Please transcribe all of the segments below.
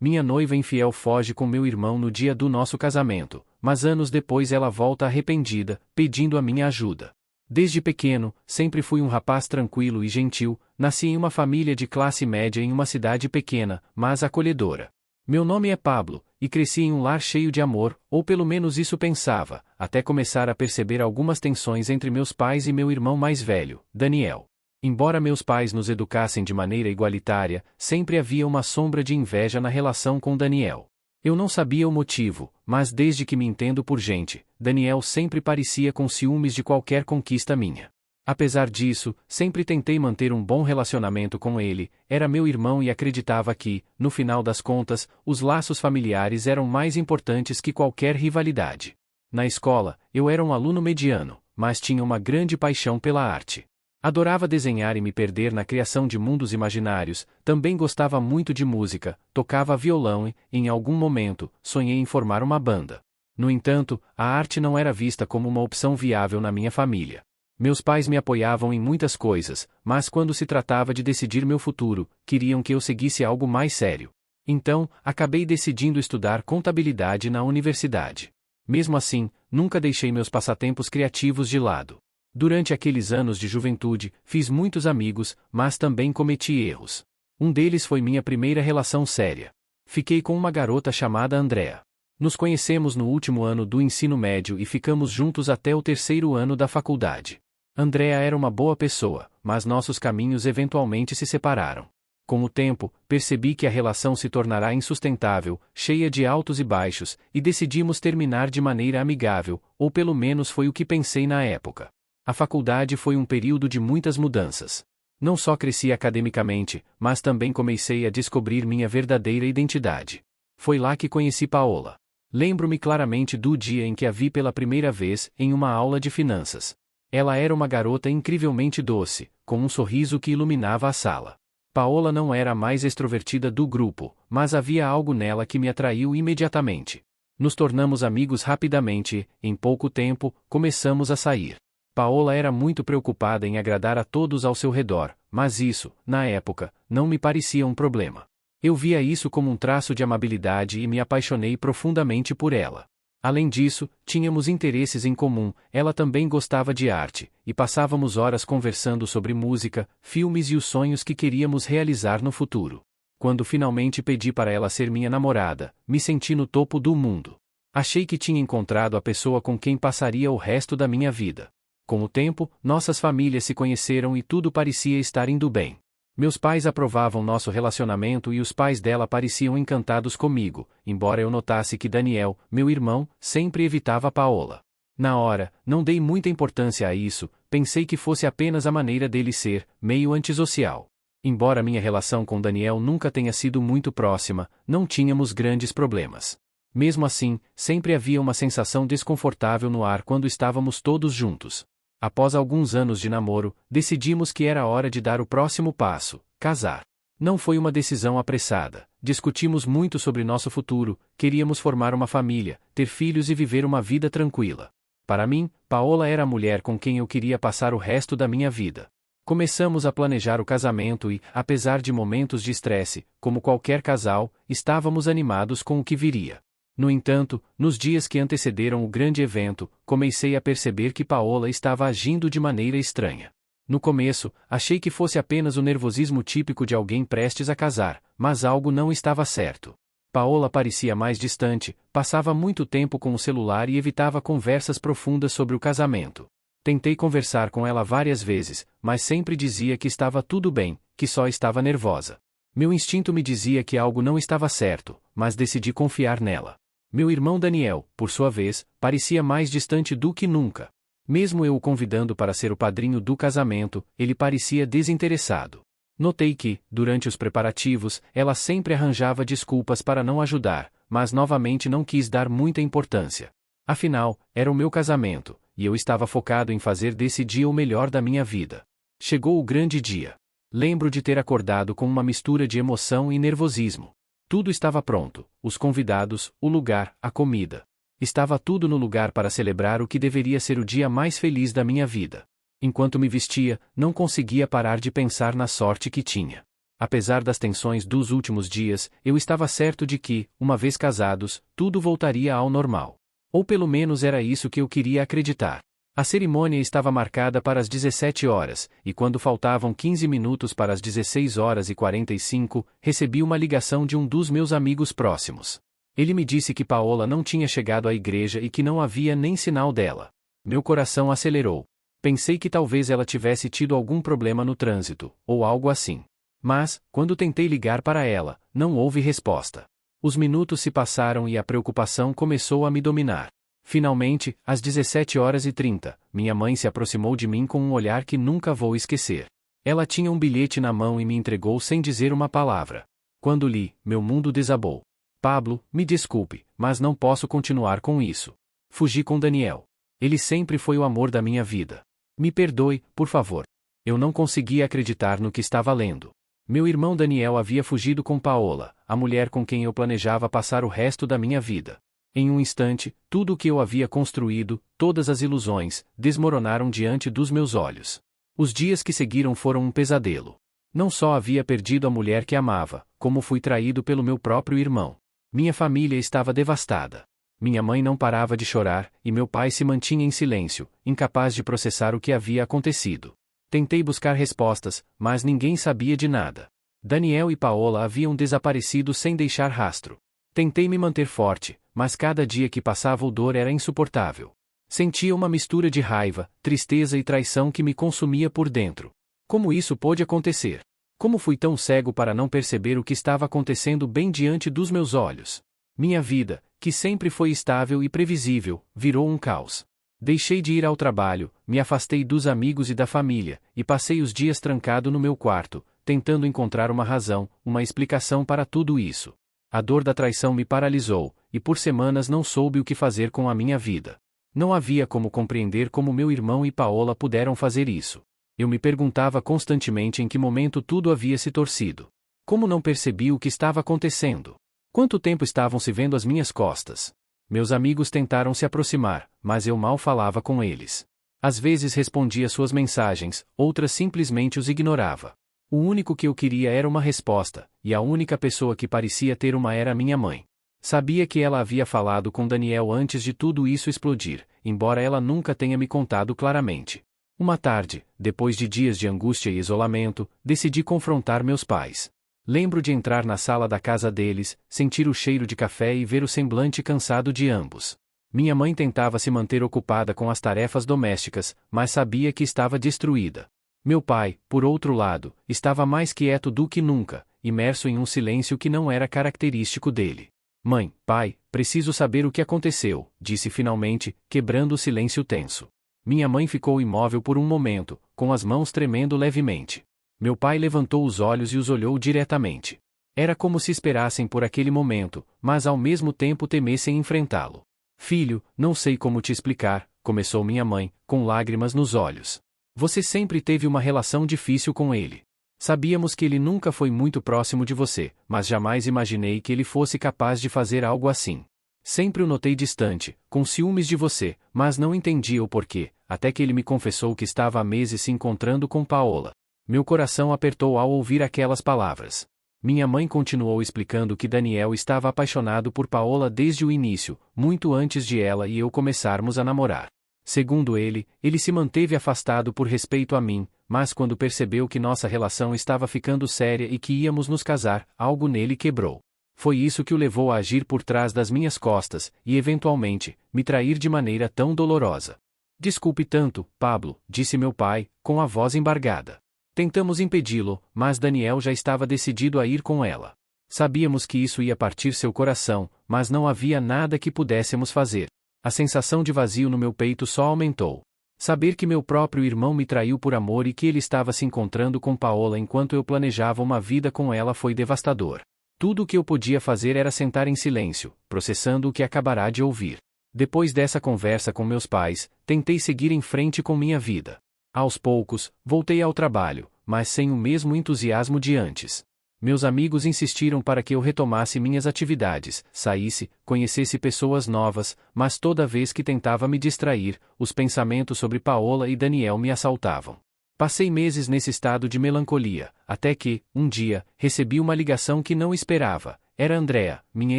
Minha noiva infiel foge com meu irmão no dia do nosso casamento, mas anos depois ela volta arrependida, pedindo a minha ajuda. Desde pequeno, sempre fui um rapaz tranquilo e gentil, nasci em uma família de classe média em uma cidade pequena, mas acolhedora. Meu nome é Pablo, e cresci em um lar cheio de amor, ou pelo menos isso pensava, até começar a perceber algumas tensões entre meus pais e meu irmão mais velho, Daniel. Embora meus pais nos educassem de maneira igualitária, sempre havia uma sombra de inveja na relação com Daniel. Eu não sabia o motivo, mas desde que me entendo por gente, Daniel sempre parecia com ciúmes de qualquer conquista minha. Apesar disso, sempre tentei manter um bom relacionamento com ele, era meu irmão e acreditava que, no final das contas, os laços familiares eram mais importantes que qualquer rivalidade. Na escola, eu era um aluno mediano, mas tinha uma grande paixão pela arte. Adorava desenhar e me perder na criação de mundos imaginários, também gostava muito de música, tocava violão e, em algum momento, sonhei em formar uma banda. No entanto, a arte não era vista como uma opção viável na minha família. Meus pais me apoiavam em muitas coisas, mas quando se tratava de decidir meu futuro, queriam que eu seguisse algo mais sério. Então, acabei decidindo estudar contabilidade na universidade. Mesmo assim, nunca deixei meus passatempos criativos de lado. Durante aqueles anos de juventude, fiz muitos amigos, mas também cometi erros. Um deles foi minha primeira relação séria. Fiquei com uma garota chamada Andrea. Nos conhecemos no último ano do ensino médio e ficamos juntos até o terceiro ano da faculdade. Andrea era uma boa pessoa, mas nossos caminhos eventualmente se separaram. Com o tempo, percebi que a relação se tornará insustentável, cheia de altos e baixos, e decidimos terminar de maneira amigável, ou pelo menos foi o que pensei na época. A faculdade foi um período de muitas mudanças. Não só cresci academicamente, mas também comecei a descobrir minha verdadeira identidade. Foi lá que conheci Paola. Lembro-me claramente do dia em que a vi pela primeira vez, em uma aula de finanças. Ela era uma garota incrivelmente doce, com um sorriso que iluminava a sala. Paola não era a mais extrovertida do grupo, mas havia algo nela que me atraiu imediatamente. Nos tornamos amigos rapidamente e, em pouco tempo, começamos a sair. Paola era muito preocupada em agradar a todos ao seu redor, mas isso, na época, não me parecia um problema. Eu via isso como um traço de amabilidade e me apaixonei profundamente por ela. Além disso, tínhamos interesses em comum, ela também gostava de arte, e passávamos horas conversando sobre música, filmes e os sonhos que queríamos realizar no futuro. Quando finalmente pedi para ela ser minha namorada, me senti no topo do mundo. Achei que tinha encontrado a pessoa com quem passaria o resto da minha vida. Com o tempo, nossas famílias se conheceram e tudo parecia estar indo bem. Meus pais aprovavam nosso relacionamento e os pais dela pareciam encantados comigo, embora eu notasse que Daniel, meu irmão, sempre evitava Paola. Na hora, não dei muita importância a isso, pensei que fosse apenas a maneira dele ser, meio antissocial. Embora minha relação com Daniel nunca tenha sido muito próxima, não tínhamos grandes problemas. Mesmo assim, sempre havia uma sensação desconfortável no ar quando estávamos todos juntos. Após alguns anos de namoro, decidimos que era hora de dar o próximo passo, casar. Não foi uma decisão apressada, discutimos muito sobre nosso futuro, queríamos formar uma família, ter filhos e viver uma vida tranquila. Para mim, Paola era a mulher com quem eu queria passar o resto da minha vida. Começamos a planejar o casamento e, apesar de momentos de estresse, como qualquer casal, estávamos animados com o que viria. No entanto, nos dias que antecederam o grande evento, comecei a perceber que Paola estava agindo de maneira estranha. No começo, achei que fosse apenas o nervosismo típico de alguém prestes a casar, mas algo não estava certo. Paola parecia mais distante, passava muito tempo com o celular e evitava conversas profundas sobre o casamento. Tentei conversar com ela várias vezes, mas sempre dizia que estava tudo bem, que só estava nervosa. Meu instinto me dizia que algo não estava certo, mas decidi confiar nela. Meu irmão Daniel, por sua vez, parecia mais distante do que nunca. Mesmo eu o convidando para ser o padrinho do casamento, ele parecia desinteressado. Notei que, durante os preparativos, ela sempre arranjava desculpas para não ajudar, mas novamente não quis dar muita importância. Afinal, era o meu casamento, e eu estava focado em fazer desse dia o melhor da minha vida. Chegou o grande dia. Lembro de ter acordado com uma mistura de emoção e nervosismo. Tudo estava pronto, os convidados, o lugar, a comida. Estava tudo no lugar para celebrar o que deveria ser o dia mais feliz da minha vida. Enquanto me vestia, não conseguia parar de pensar na sorte que tinha. Apesar das tensões dos últimos dias, eu estava certo de que, uma vez casados, tudo voltaria ao normal. Ou pelo menos era isso que eu queria acreditar. A cerimônia estava marcada para as 17 horas, e quando faltavam 15 minutos para as 16 horas e 45, recebi uma ligação de um dos meus amigos próximos. Ele me disse que Paola não tinha chegado à igreja e que não havia nem sinal dela. Meu coração acelerou. Pensei que talvez ela tivesse tido algum problema no trânsito, ou algo assim. Mas, quando tentei ligar para ela, não houve resposta. Os minutos se passaram e a preocupação começou a me dominar. Finalmente, às 17h30, minha mãe se aproximou de mim com um olhar que nunca vou esquecer. Ela tinha um bilhete na mão e me entregou sem dizer uma palavra. Quando li, meu mundo desabou. Pablo, me desculpe, mas não posso continuar com isso. Fugi com Daniel. Ele sempre foi o amor da minha vida. Me perdoe, por favor. Eu não conseguia acreditar no que estava lendo. Meu irmão Daniel havia fugido com Paola, a mulher com quem eu planejava passar o resto da minha vida. Em um instante, tudo o que eu havia construído, todas as ilusões, desmoronaram diante dos meus olhos. Os dias que seguiram foram um pesadelo. Não só havia perdido a mulher que amava, como fui traído pelo meu próprio irmão. Minha família estava devastada. Minha mãe não parava de chorar, e meu pai se mantinha em silêncio, incapaz de processar o que havia acontecido. Tentei buscar respostas, mas ninguém sabia de nada. Daniel e Paola haviam desaparecido sem deixar rastro. Tentei me manter forte, mas cada dia que passava o dor era insuportável. Sentia uma mistura de raiva, tristeza e traição que me consumia por dentro. Como isso pôde acontecer? Como fui tão cego para não perceber o que estava acontecendo bem diante dos meus olhos? Minha vida, que sempre foi estável e previsível, virou um caos. Deixei de ir ao trabalho, me afastei dos amigos e da família, e passei os dias trancado no meu quarto, tentando encontrar uma razão, uma explicação para tudo isso. A dor da traição me paralisou, e por semanas não soube o que fazer com a minha vida. Não havia como compreender como meu irmão e Paola puderam fazer isso. Eu me perguntava constantemente em que momento tudo havia se torcido. Como não percebi o que estava acontecendo? Quanto tempo estavam se vendo às minhas costas? Meus amigos tentaram se aproximar, mas eu mal falava com eles. Às vezes respondia suas mensagens, outras simplesmente os ignorava. O único que eu queria era uma resposta, e a única pessoa que parecia ter uma era minha mãe. Sabia que ela havia falado com Daniel antes de tudo isso explodir, embora ela nunca tenha me contado claramente. Uma tarde, depois de dias de angústia e isolamento, decidi confrontar meus pais. Lembro de entrar na sala da casa deles, sentir o cheiro de café e ver o semblante cansado de ambos. Minha mãe tentava se manter ocupada com as tarefas domésticas, mas sabia que estava destruída. Meu pai, por outro lado, estava mais quieto do que nunca, imerso em um silêncio que não era característico dele. Mãe, pai, preciso saber o que aconteceu, disse finalmente, quebrando o silêncio tenso. Minha mãe ficou imóvel por um momento, com as mãos tremendo levemente. Meu pai levantou os olhos e os olhou diretamente. Era como se esperassem por aquele momento, mas ao mesmo tempo temessem enfrentá-lo. Filho, não sei como te explicar, começou minha mãe, com lágrimas nos olhos. Você sempre teve uma relação difícil com ele. Sabíamos que ele nunca foi muito próximo de você, mas jamais imaginei que ele fosse capaz de fazer algo assim. Sempre o notei distante, com ciúmes de você, mas não entendia o porquê, até que ele me confessou que estava há meses se encontrando com Paola. Meu coração apertou ao ouvir aquelas palavras. Minha mãe continuou explicando que Daniel estava apaixonado por Paola desde o início, muito antes de ela e eu começarmos a namorar. Segundo ele se manteve afastado por respeito a mim, mas quando percebeu que nossa relação estava ficando séria e que íamos nos casar, algo nele quebrou. Foi isso que o levou a agir por trás das minhas costas, e eventualmente, me trair de maneira tão dolorosa. Desculpe tanto, Pablo, disse meu pai, com a voz embargada. Tentamos impedi-lo, mas Daniel já estava decidido a ir com ela. Sabíamos que isso ia partir seu coração, mas não havia nada que pudéssemos fazer. A sensação de vazio no meu peito só aumentou. Saber que meu próprio irmão me traiu por amor e que ele estava se encontrando com Paola enquanto eu planejava uma vida com ela foi devastador. Tudo o que eu podia fazer era sentar em silêncio, processando o que acabará de ouvir. Depois dessa conversa com meus pais, tentei seguir em frente com minha vida. Aos poucos, voltei ao trabalho, mas sem o mesmo entusiasmo de antes. Meus amigos insistiram para que eu retomasse minhas atividades, saísse, conhecesse pessoas novas, mas toda vez que tentava me distrair, os pensamentos sobre Paola e Daniel me assaltavam. Passei meses nesse estado de melancolia, até que, um dia, recebi uma ligação que não esperava. Era Andrea, minha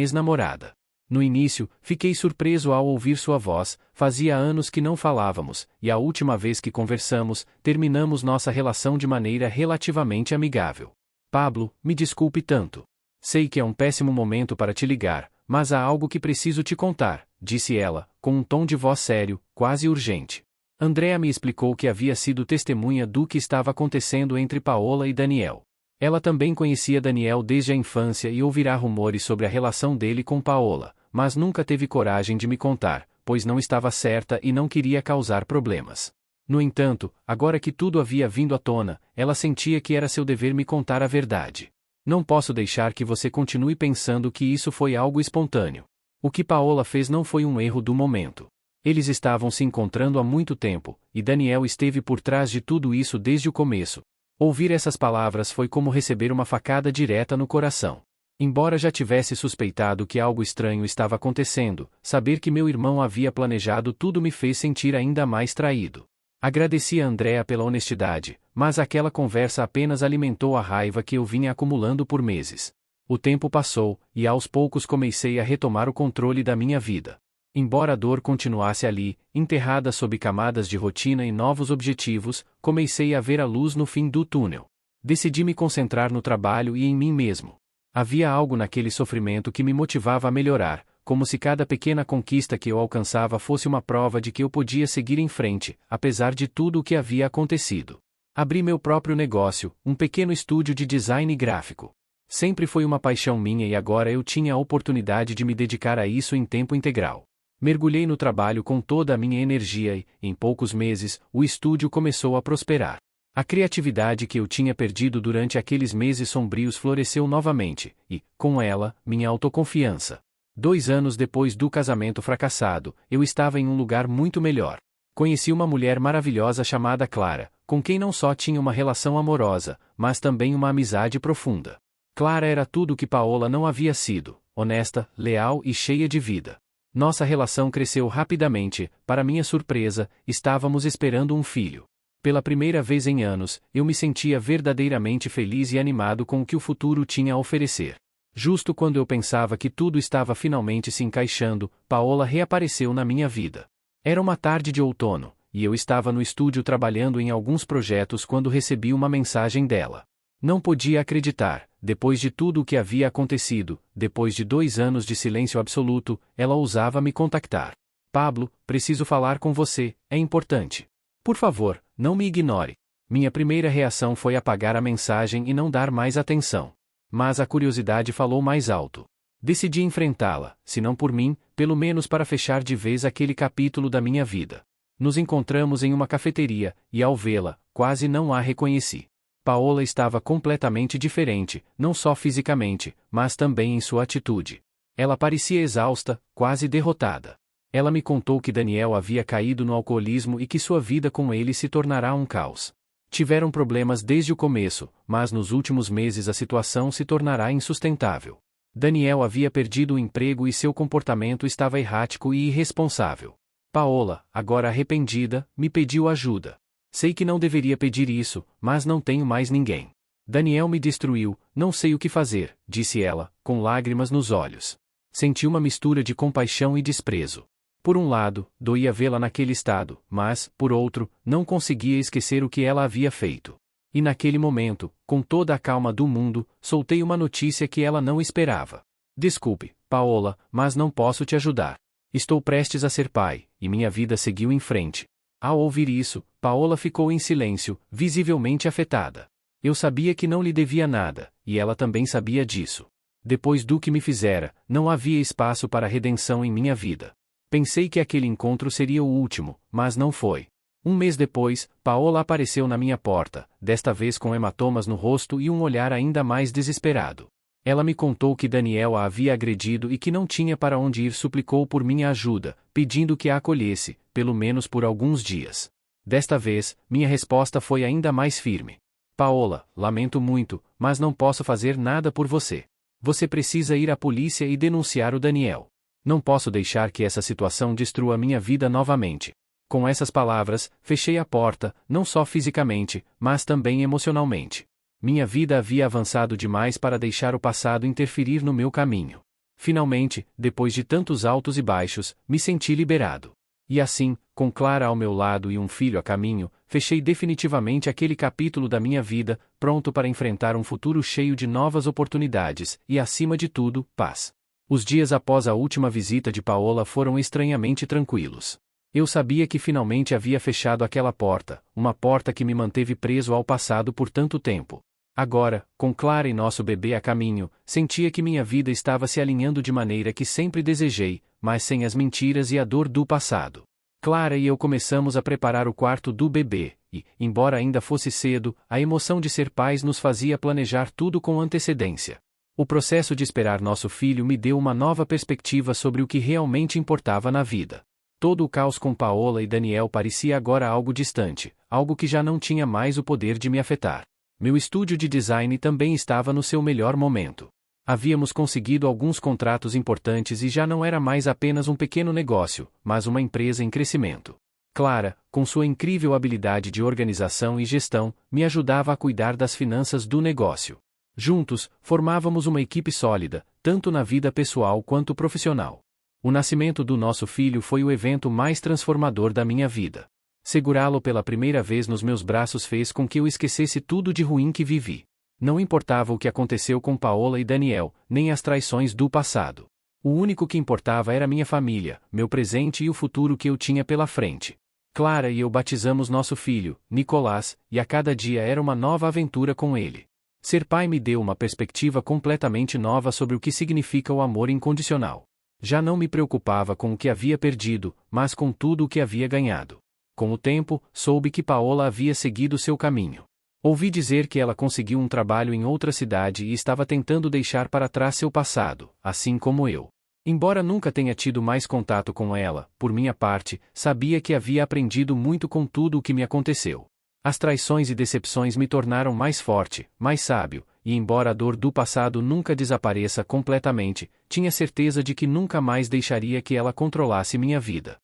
ex-namorada. No início, fiquei surpreso ao ouvir sua voz. Fazia anos que não falávamos, e a última vez que conversamos, terminamos nossa relação de maneira relativamente amigável. Pablo, me desculpe tanto. Sei que é um péssimo momento para te ligar, mas há algo que preciso te contar, disse ela, com um tom de voz sério, quase urgente. Andrea me explicou que havia sido testemunha do que estava acontecendo entre Paola e Daniel. Ela também conhecia Daniel desde a infância e ouvirá rumores sobre a relação dele com Paola, mas nunca teve coragem de me contar, pois não estava certa e não queria causar problemas. No entanto, agora que tudo havia vindo à tona, ela sentia que era seu dever me contar a verdade. Não posso deixar que você continue pensando que isso foi algo espontâneo. O que Paola fez não foi um erro do momento. Eles estavam se encontrando há muito tempo, e Daniel esteve por trás de tudo isso desde o começo. Ouvir essas palavras foi como receber uma facada direta no coração. Embora já tivesse suspeitado que algo estranho estava acontecendo, saber que meu irmão havia planejado tudo me fez sentir ainda mais traído. Agradeci a Andrea pela honestidade, mas aquela conversa apenas alimentou a raiva que eu vinha acumulando por meses. O tempo passou, e aos poucos comecei a retomar o controle da minha vida. Embora a dor continuasse ali, enterrada sob camadas de rotina e novos objetivos, comecei a ver a luz no fim do túnel. Decidi me concentrar no trabalho e em mim mesmo. Havia algo naquele sofrimento que me motivava a melhorar, como se cada pequena conquista que eu alcançava fosse uma prova de que eu podia seguir em frente, apesar de tudo o que havia acontecido. Abri meu próprio negócio, um pequeno estúdio de design gráfico. Sempre foi uma paixão minha e agora eu tinha a oportunidade de me dedicar a isso em tempo integral. Mergulhei no trabalho com toda a minha energia e, em poucos meses, o estúdio começou a prosperar. A criatividade que eu tinha perdido durante aqueles meses sombrios floresceu novamente, e, com ela, minha autoconfiança. 2 anos depois do casamento fracassado, eu estava em um lugar muito melhor. Conheci uma mulher maravilhosa chamada Clara, com quem não só tinha uma relação amorosa, mas também uma amizade profunda. Clara era tudo o que Paola não havia sido, honesta, leal e cheia de vida. Nossa relação cresceu rapidamente. Para minha surpresa, estávamos esperando um filho. Pela primeira vez em anos, eu me sentia verdadeiramente feliz e animado com o que o futuro tinha a oferecer. Justo quando eu pensava que tudo estava finalmente se encaixando, Paola reapareceu na minha vida. Era uma tarde de outono, e eu estava no estúdio trabalhando em alguns projetos quando recebi uma mensagem dela. Não podia acreditar, depois de tudo o que havia acontecido, depois de 2 anos de silêncio absoluto, ela ousava me contactar. Pablo, preciso falar com você, é importante. Por favor, não me ignore. Minha primeira reação foi apagar a mensagem e não dar mais atenção. Mas a curiosidade falou mais alto. Decidi enfrentá-la, se não por mim, pelo menos para fechar de vez aquele capítulo da minha vida. Nos encontramos em uma cafeteria, e ao vê-la, quase não a reconheci. Paola estava completamente diferente, não só fisicamente, mas também em sua atitude. Ela parecia exausta, quase derrotada. Ela me contou que Daniel havia caído no alcoolismo e que sua vida com ele se tornará um caos. Tiveram problemas desde o começo, mas nos últimos meses a situação se tornará insustentável. Daniel havia perdido o emprego e seu comportamento estava errático e irresponsável. Paola, agora arrependida, me pediu ajuda. Sei que não deveria pedir isso, mas não tenho mais ninguém. Daniel me destruiu, não sei o que fazer, disse ela, com lágrimas nos olhos. Senti uma mistura de compaixão e desprezo. Por um lado, doía vê-la naquele estado, mas, por outro, não conseguia esquecer o que ela havia feito. E naquele momento, com toda a calma do mundo, soltei uma notícia que ela não esperava. Desculpe, Paola, mas não posso te ajudar. Estou prestes a ser pai, e minha vida seguiu em frente. Ao ouvir isso, Paola ficou em silêncio, visivelmente afetada. Eu sabia que não lhe devia nada, e ela também sabia disso. Depois do que me fizera, não havia espaço para redenção em minha vida. Pensei que aquele encontro seria o último, mas não foi. 1 mês depois, Paola apareceu na minha porta, desta vez com hematomas no rosto e um olhar ainda mais desesperado. Ela me contou que Daniel a havia agredido e que não tinha para onde ir. Suplicou por minha ajuda, pedindo que a acolhesse, pelo menos por alguns dias. Desta vez, minha resposta foi ainda mais firme. Paola, lamento muito, mas não posso fazer nada por você. Você precisa ir à polícia e denunciar o Daniel. Não posso deixar que essa situação destrua minha vida novamente. Com essas palavras, fechei a porta, não só fisicamente, mas também emocionalmente. Minha vida havia avançado demais para deixar o passado interferir no meu caminho. Finalmente, depois de tantos altos e baixos, me senti liberado. E assim, com Clara ao meu lado e um filho a caminho, fechei definitivamente aquele capítulo da minha vida, pronto para enfrentar um futuro cheio de novas oportunidades e, acima de tudo, paz. Os dias após a última visita de Paola foram estranhamente tranquilos. Eu sabia que finalmente havia fechado aquela porta, uma porta que me manteve preso ao passado por tanto tempo. Agora, com Clara e nosso bebê a caminho, sentia que minha vida estava se alinhando de maneira que sempre desejei, mas sem as mentiras e a dor do passado. Clara e eu começamos a preparar o quarto do bebê, e, embora ainda fosse cedo, a emoção de ser pais nos fazia planejar tudo com antecedência. O processo de esperar nosso filho me deu uma nova perspectiva sobre o que realmente importava na vida. Todo o caos com Paola e Daniel parecia agora algo distante, algo que já não tinha mais o poder de me afetar. Meu estúdio de design também estava no seu melhor momento. Havíamos conseguido alguns contratos importantes e já não era mais apenas um pequeno negócio, mas uma empresa em crescimento. Clara, com sua incrível habilidade de organização e gestão, me ajudava a cuidar das finanças do negócio. Juntos, formávamos uma equipe sólida, tanto na vida pessoal quanto profissional. O nascimento do nosso filho foi o evento mais transformador da minha vida. Segurá-lo pela primeira vez nos meus braços fez com que eu esquecesse tudo de ruim que vivi. Não importava o que aconteceu com Paola e Daniel, nem as traições do passado. O único que importava era minha família, meu presente e o futuro que eu tinha pela frente. Clara e eu batizamos nosso filho, Nicolás, e a cada dia era uma nova aventura com ele. Ser pai me deu uma perspectiva completamente nova sobre o que significa o amor incondicional. Já não me preocupava com o que havia perdido, mas com tudo o que havia ganhado. Com o tempo, soube que Paola havia seguido seu caminho. Ouvi dizer que ela conseguiu um trabalho em outra cidade e estava tentando deixar para trás seu passado, assim como eu. Embora nunca tenha tido mais contato com ela, por minha parte, sabia que havia aprendido muito com tudo o que me aconteceu. As traições e decepções me tornaram mais forte, mais sábio, e embora a dor do passado nunca desapareça completamente, tinha certeza de que nunca mais deixaria que ela controlasse minha vida.